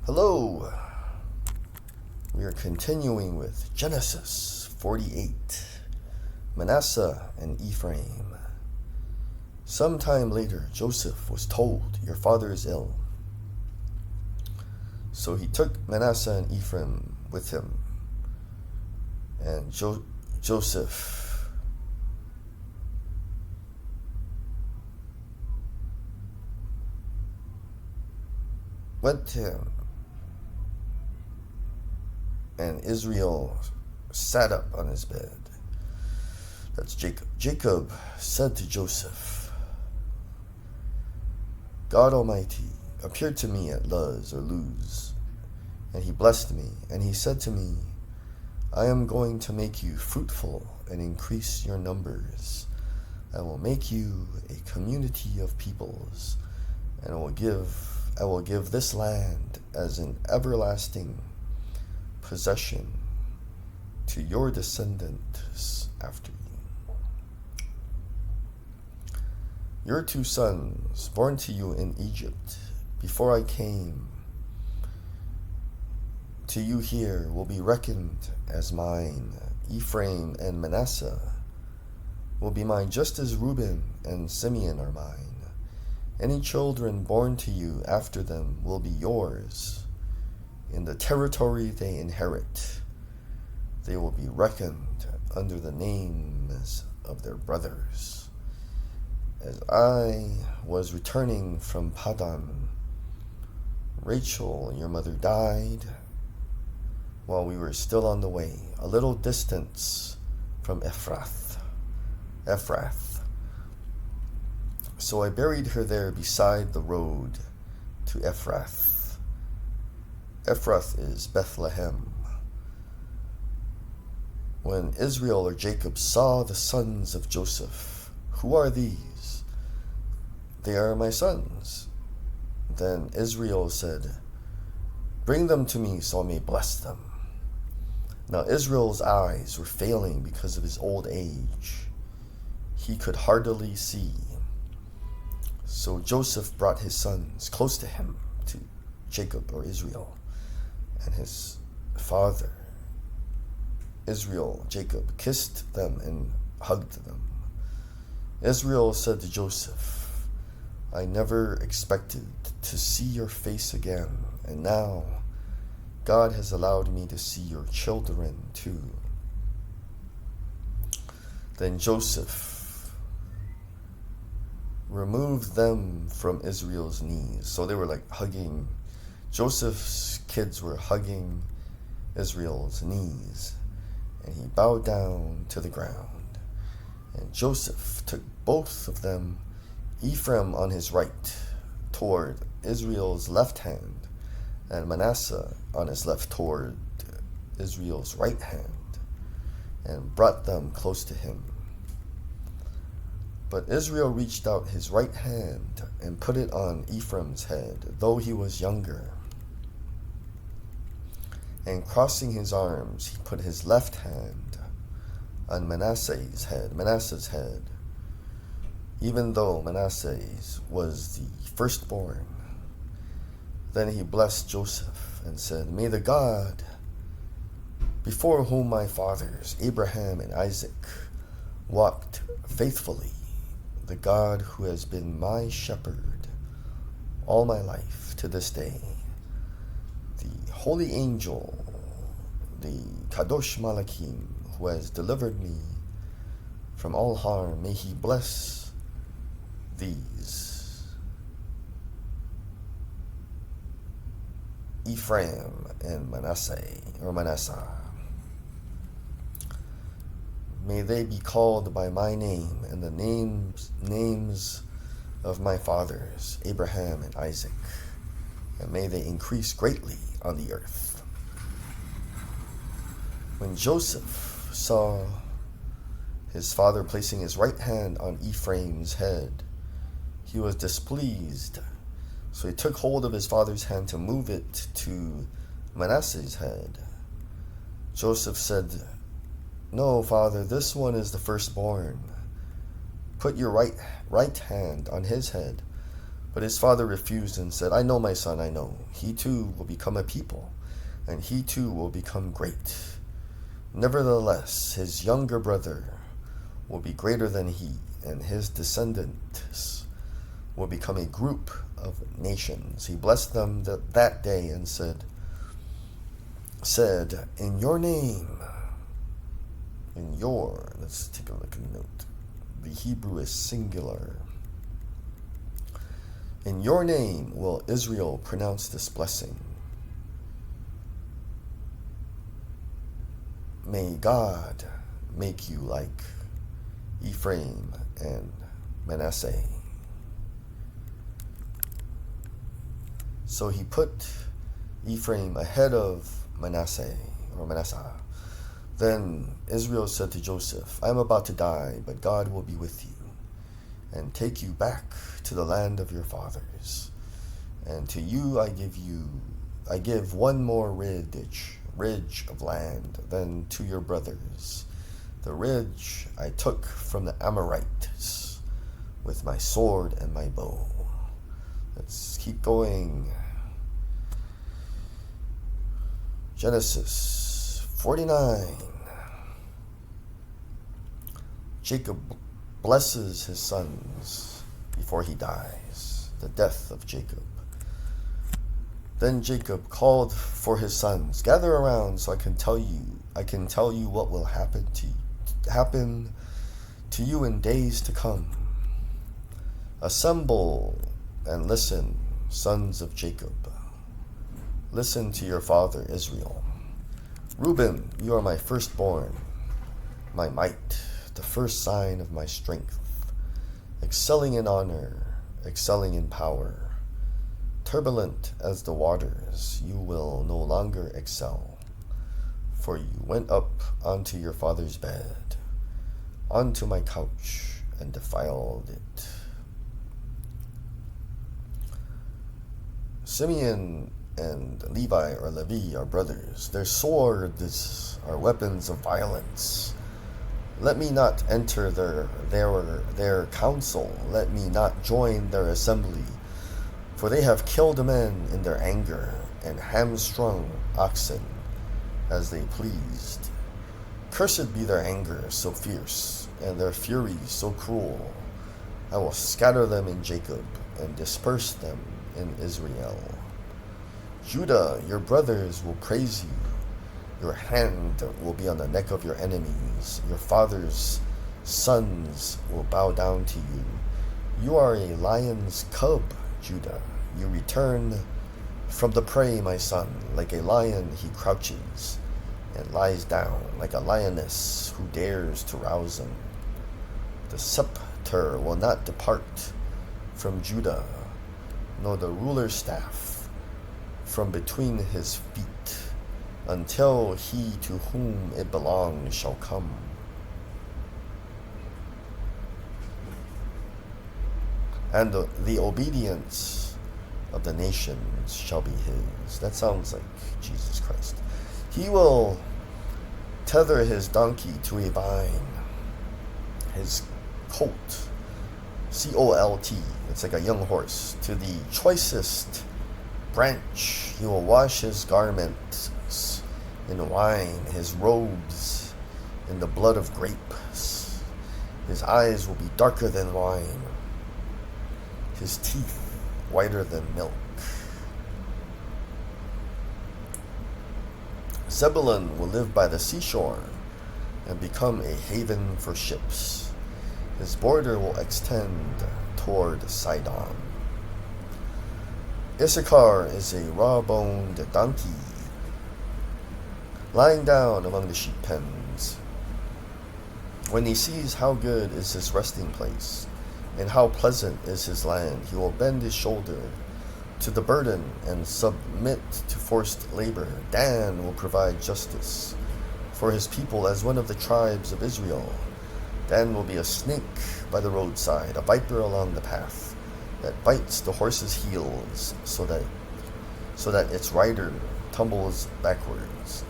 Hello. We are continuing with Genesis 48, Manasseh and Ephraim. Sometime later, Joseph was told, "Your father is ill." So he took Manasseh and Ephraim with him. And Joseph went to him, and Israel sat up on his bed. That's Jacob. Jacob said to Joseph, "God Almighty appeared to me at Luz, and he blessed me, and he said to me, I am going to make you fruitful and increase your numbers. I will make you a community of peoples, and I will give this land as an everlasting possession to your descendants after you. Your 2 sons, born to you in Egypt, before I came to you here, will be reckoned as mine. Ephraim and Manasseh will be mine, just as Reuben and Simeon are mine. Any children born to you after them will be yours. In the territory they inherit, they will be reckoned under the names of their brothers. As I was returning from Paddan, Rachel, your mother, died while we were still on the way, a little distance from Ephrath. So I buried her there beside the road to Ephrath. Ephrath is Bethlehem. When Israel or Jacob saw the sons of Joseph, "Who are these?" "They are my sons." Then Israel said, "Bring them to me so I may bless them." Now Israel's eyes were failing because of his old age. He could hardly see. So Joseph brought his sons close to him, to Jacob or Israel, and his father, Jacob, kissed them and hugged them. Israel said to Joseph, "I never expected to see your face again, and now God has allowed me to see your children too." Then Joseph removed them from Israel's knees. So they were like hugging. Joseph's kids were hugging Israel's knees, and he bowed down to the ground. And Joseph took both of them, Ephraim on his right, toward Israel's left hand, and Manasseh on his left toward Israel's right hand, and brought them close to him. But Israel reached out his right hand and put it on Ephraim's head, though he was younger. And crossing his arms, he put his left hand on Manasseh's head, even though Manasseh was the firstborn. Then he blessed Joseph and said, "May the God before whom my fathers, Abraham and Isaac, walked faithfully, the God who has been my shepherd all my life to this day, the holy angel, the Kadosh Malachim, who has delivered me from all harm, may he bless these, Ephraim and Manasseh. May they be called by my name and the names of my fathers, Abraham and Isaac, and may they increase greatly on the earth." When Joseph saw his father placing his right hand on Ephraim's head, he was displeased. So he took hold of his father's hand to move it to Manasseh's head. Joseph said, "No, father, this one is the firstborn. Put your right hand on his head." But his father refused and said, I know, my son, I know. He too will become a people, and he too will become great. Nevertheless, his younger brother will be greater than he, and his descendants will become a group of nations. He blessed them that day and said, in your name, let's take a look at the note. The Hebrew is singular. In your name will Israel pronounce this blessing. May God make you like Ephraim and Manasseh. So he put Ephraim ahead of Manasseh. Then Israel said to Joseph, I am about to die, but God will be with you and take you back to the land of your fathers. And to you I give one more ridge of land than to your brothers. The ridge I took from the Amorites with my sword and my bow. Let's keep going. Genesis 49. Jacob blesses his sons before he dies. The death of Jacob. Then Jacob called for his sons, gather around so I can tell you what will happen to you in days to come. Assemble and listen, sons of Jacob. Listen to your father Israel. Reuben, you are my firstborn, my might, the first sign of my strength, excelling in honor, excelling in power. Turbulent as the waters, you will no longer excel, for you went up onto your father's bed, onto my couch, and defiled it. Simeon and Levi are brothers. Their swords are weapons of violence. Let me not enter their council. Let me not join their assembly. For they have killed men in their anger and hamstrung oxen as they pleased. Cursed be their anger so fierce and their fury so cruel. I will scatter them in Jacob and disperse them in Israel. Judah, your brothers will praise you. Your hand will be on the neck of your enemies. Your father's sons will bow down to you. You are a lion's cub, Judah. You return from the prey, my son. Like a lion he crouches and lies down, like a lioness who dares to rouse him. The scepter will not depart from Judah, nor the ruler's staff from between his feet, until he to whom it belongs shall come. And the obedience of the nations shall be his. That sounds like Jesus Christ. He will tether his donkey to a vine, his colt, colt, it's like a young horse, to the choicest branch. He will wash his garments in wine, his robes in the blood of grapes. His eyes will be darker than wine, his teeth whiter than milk. Zebulun will live by the seashore and become a haven for ships. His border will extend toward Sidon. Issachar is a raw-boned donkey, lying down among the sheep pens. When he sees how good is his resting place, and how pleasant is his land, he will bend his shoulder to the burden and submit to forced labor. Dan will provide justice for his people as one of the tribes of Israel. Dan will be a snake by the roadside, a viper along the path that bites the horse's heels so that its rider tumbles backwards.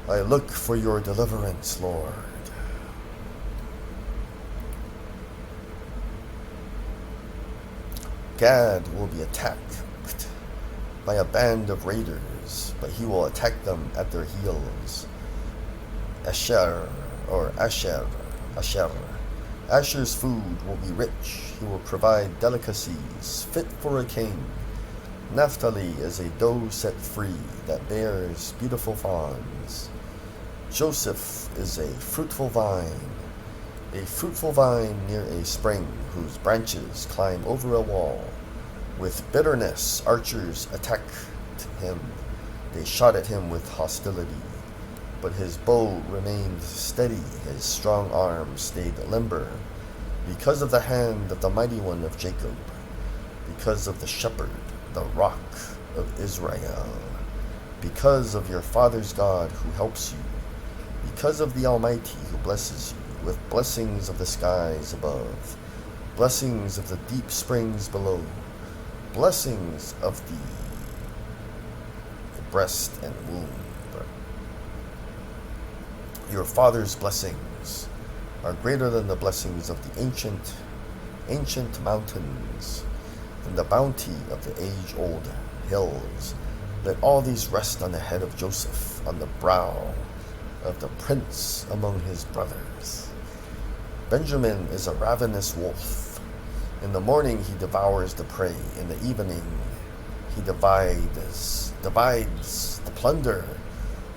I look for your deliverance, Lord. Gad will be attacked by a band of raiders, but he will attack them at their heels. Asher. Asher's food will be rich. He will provide delicacies fit for a king. Naphtali is a doe set free that bears beautiful fawns. Joseph is a fruitful vine near a spring whose branches climb over a wall. With bitterness, archers attacked him. They shot at him with hostility. But his bow remained steady, his strong arm stayed limber, because of the hand of the mighty one of Jacob, because of the shepherd, the rock of Israel, because of your father's God who helps you, because of the Almighty who blesses you with blessings of the skies above, blessings of the deep springs below, blessings of the breast and womb. Your father's blessings are greater than the blessings of the ancient mountains and the bounty of the age-old hills. Let all these rest on the head of Joseph, on the brow of the prince among his brothers. Benjamin is a ravenous wolf. In the morning he devours the prey. In the evening he divides the plunder.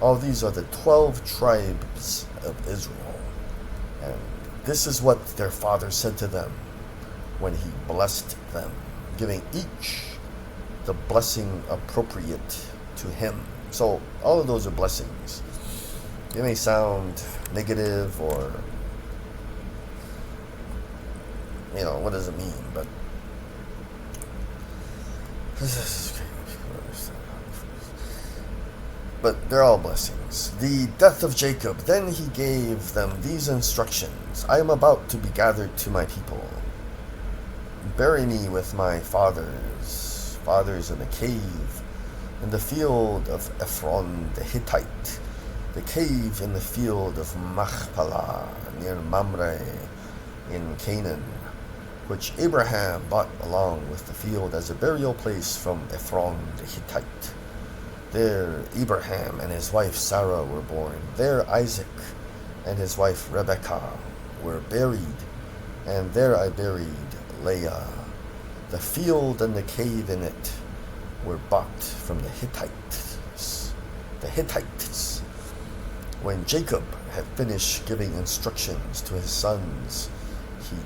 All these are the 12 tribes of Israel. And this is what their father said to them when he blessed them, giving each the blessing appropriate to him. So all of those are blessings. They may sound negative or, what does it mean? But they're all blessings. The death of Jacob. Then he gave them these instructions. I am about to be gathered to my people. Bury me with my fathers in a cave in the field of Ephraim the Hittite, the cave in the field of Machpelah near Mamre in Canaan, which Abraham bought along with the field as a burial place from Ephraim the Hittite. There Abraham and his wife Sarah were born. There Isaac and his wife Rebekah were buried, and there I buried Leah. The field and the cave in it were bought from the Hittites. When Jacob had finished giving instructions to his sons, he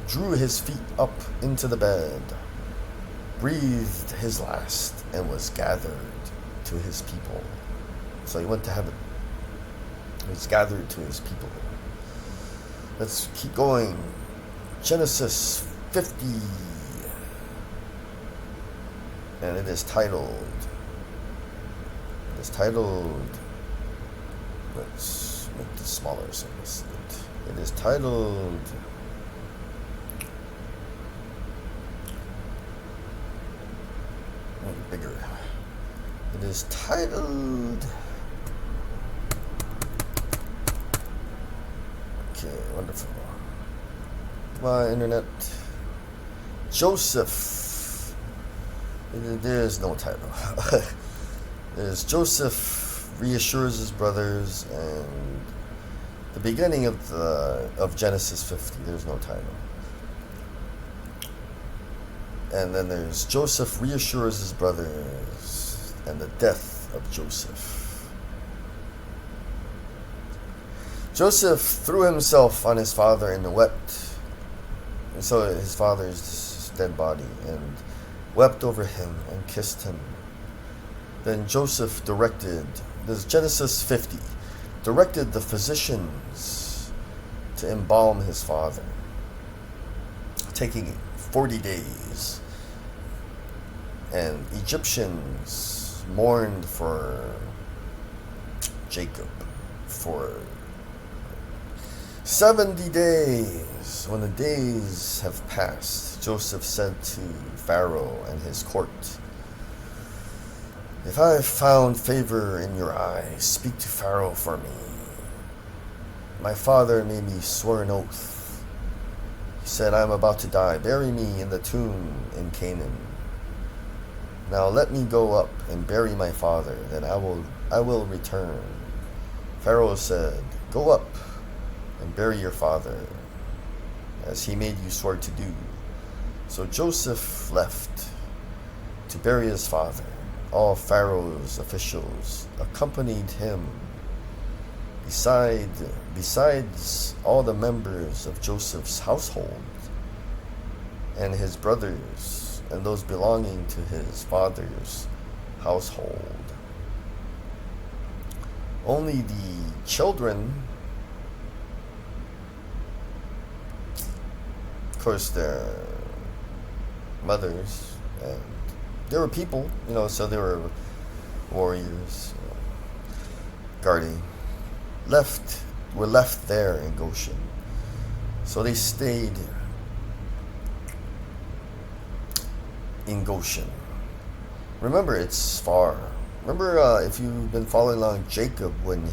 drew his feet up into the bed, breathed his last, and was gathered to his people. So he went to heaven. He was gathered to his people. Let's keep going. Genesis 50. And it is titled, let's make this smaller so it is titled, make it bigger. It is titled, okay, wonderful. My internet. Joseph. There is no title. There's Joseph reassures his brothers, and the beginning of Genesis 50. There's no title. And then there's Joseph reassures his brothers, and the death of Joseph. Joseph threw himself on his father and wept, and so his father's dead body, and wept over him and kissed him. Then Joseph directed, this is Genesis 50, directed the physicians to embalm his father, taking 40 days. And Egyptians mourned for Jacob for 70 days. When the days have passed, Joseph said to Pharaoh and his court, if I have found favor in your eyes, speak to Pharaoh for me. My father made me swear an oath. He said, I am about to die. Bury me in the tomb in Canaan. Now let me go up and bury my father, then I will return. Pharaoh said, Go up and bury your father, as he made you swear to do. So Joseph left to bury his father. All Pharaoh's officials accompanied him, besides all the members of Joseph's household and his brothers and those belonging to his father's household. Only the children, of course, their mothers, and there were people, so there were warriors guarding, were left there in Goshen. So they stayed in Goshen. Remember, it's far. Remember, if you've been following along, Jacob, when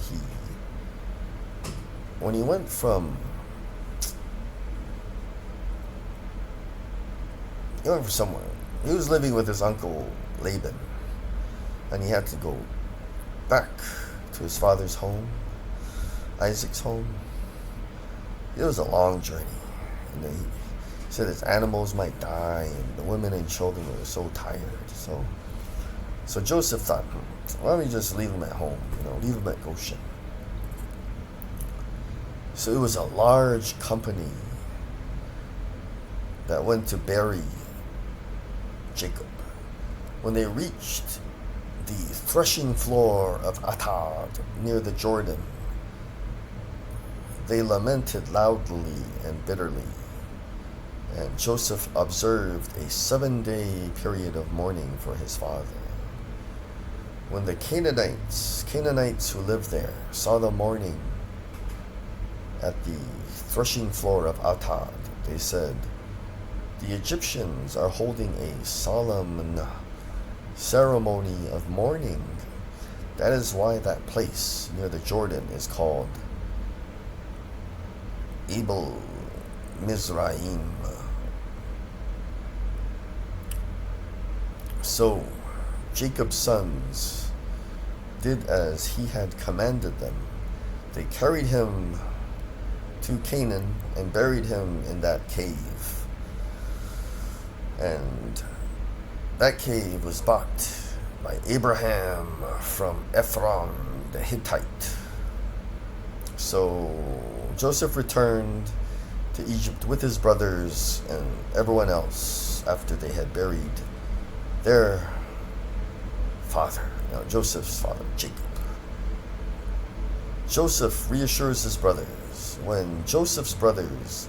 he went from somewhere. He was living with his uncle Laban, and he had to go back to his father's home, Isaac's home. It was a long journey. He said his animals might die, and the women and children were so tired. So Joseph thought, why don't we just leave him at home, leave him at Goshen. So it was a large company that went to bury Jacob. When they reached the threshing floor of Atad near the Jordan, they lamented loudly and bitterly. And Joseph observed a 7-day period of mourning for his father. When the Canaanites who lived there, saw the mourning at the threshing floor of Atad, they said, the Egyptians are holding a solemn ceremony of mourning. That is why that place near the Jordan is called Abel Mizraim. So Jacob's sons did as he had commanded them. They carried him to Canaan and buried him in that cave. And that cave was bought by Abraham from Ephraim the Hittite. So Joseph returned to Egypt with his brothers and everyone else after they had buried their father, Joseph's father, Jacob. Joseph reassures his brothers. When Joseph's brothers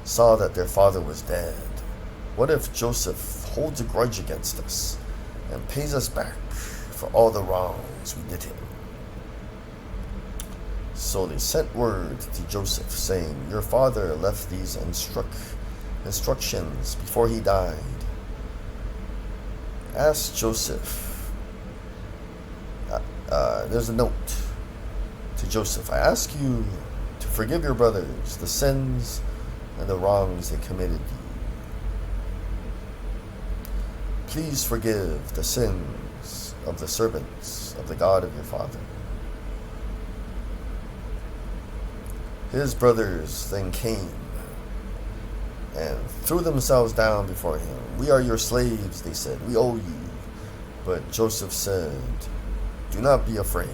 saw that their father was dead, what if Joseph holds a grudge against us and pays us back for all the wrongs we did him? So they sent word to Joseph, saying, your father left these instructions before he died. Ask Joseph. There's a note to Joseph. I ask you to forgive your brothers the sins and the wrongs they committed to you. Please forgive the sins of the servants of the God of your father. His brothers then came and threw themselves down before him. We are your slaves, they said. We owe you. But Joseph said, do not be afraid.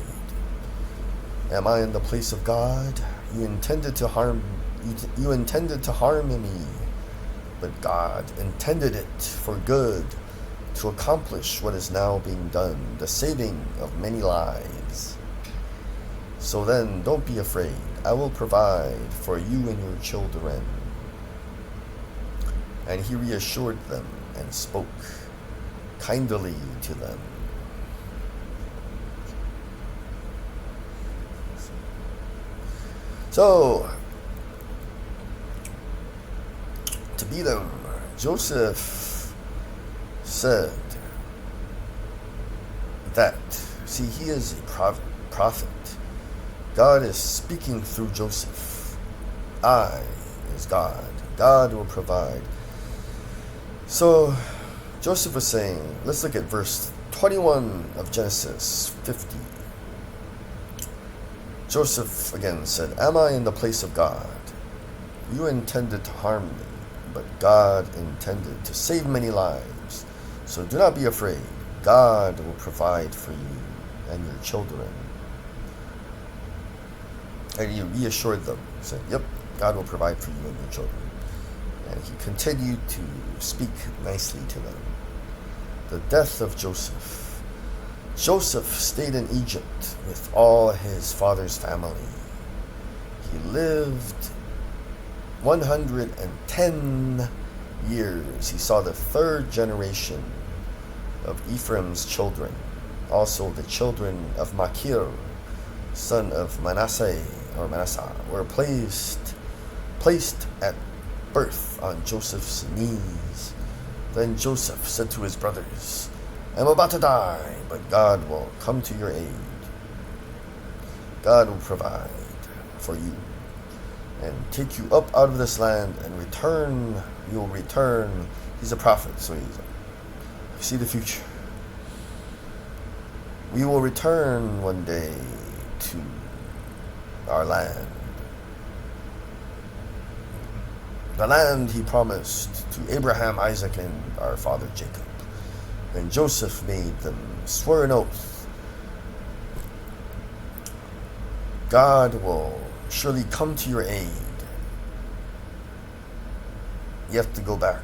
Am I in the place of God? You intended to harm me, but God intended it for good, to accomplish what is now being done, the saving of many lives. So then, don't be afraid. I will provide for you and your children. And he reassured them and spoke kindly to them. So, to beat them, Joseph said that, see, he is a prophet. God is speaking through Joseph. I is God. God will provide. So Joseph was saying, let's look at verse 21 of Genesis 50. Joseph again said, "Am I in the place of God? You intended to harm me, but God intended to save many lives. So do not be afraid. God will provide for you and your children." And he reassured them, said, "Yep, God will provide for you and your children." And he continued to speak nicely to them. The death of Joseph. Joseph stayed in Egypt with all his father's family. He lived 110 years. He saw the third generation of Ephraim's children, also the children of Machir, son of Manasseh, were placed at birth on Joseph's knees. Then Joseph said to his brothers, "I'm about to die, but God will come to your aid. God will provide for you and take you up out of this land and return. You will return." He's a prophet, so you see the future. "We will return one day to our land. The land he promised to Abraham, Isaac, and our father Jacob." And Joseph made them swear an oath. God will surely come to your aid. You have to go back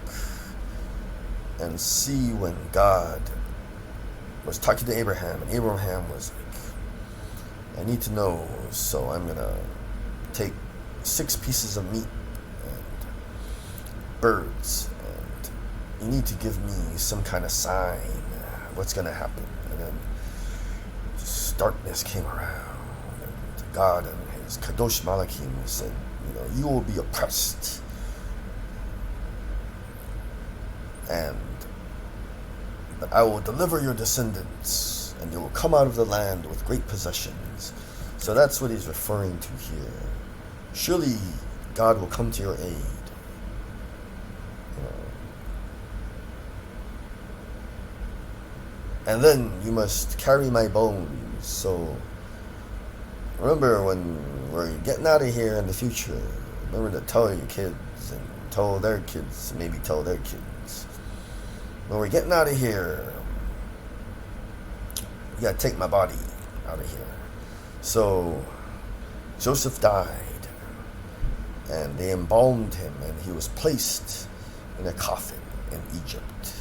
and see when God was talking to Abraham, and Abraham was like, "I need to know, so I'm going to take 6 pieces of meat and birds, and you need to give me some kind of sign, what's going to happen." And then just darkness came around, and God and his Kadosh Malachim said, "You will be oppressed, but I will deliver your descendants, and you will come out of the land with great possessions." So that's what he's referring to here. Surely God will come to your aid. "And then you must carry my bones." So remember, when we're getting out of here in the future, remember to tell your kids and tell their kids, maybe tell their kids, when we're getting out of here, you gotta take my body out of here. So Joseph died, and they embalmed him, and he was placed in a coffin in Egypt.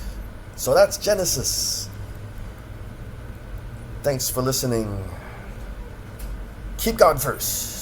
So that's Genesis. Thanks for listening. Keep God first.